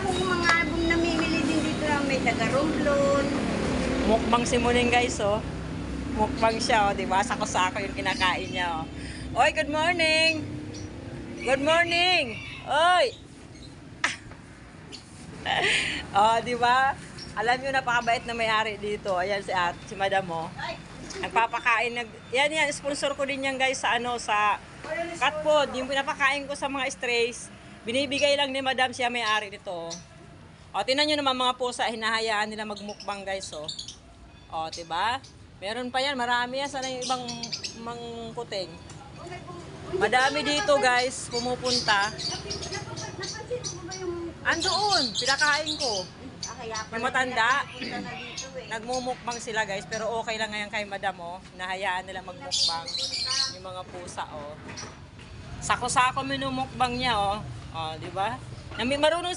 akong mga abong namimili din dito lang may taga-romblon. Mukbang si Muning guys, oh. Mukbang siya, oh. Diba? Sako-sako yung kinakain niya, oh. Oy, good morning! Good morning! Oy! Oh, diba? Alam niyo, napakabait na may-ari dito. Ayan si Madam, oh. Nagpapakain. Yan, sponsor ko din yan guys sa sa cat food. Yung pinapakain ko sa mga strays. Binibigay lang ni Madam, siya may-ari nito, oh. O, tinan nyo naman mga pusa, hinahayaan nila magmukbang guys, oh. O, diba? Meron pa yan, marami yan. Sana yung ibang mangkuting. Madami dito guys, pumupunta. Napansin mo ba yung... Andoon, pinakain ko. Kaya Yung matanda, punta na dito eh. nagmumukbang sila guys, pero okay lang ngayon kay Madam, oh. Nahayaan nila magmukbang. Yung mga pusa, oh. Sako-sako minumukbang niya, oh. O, diba? Marunong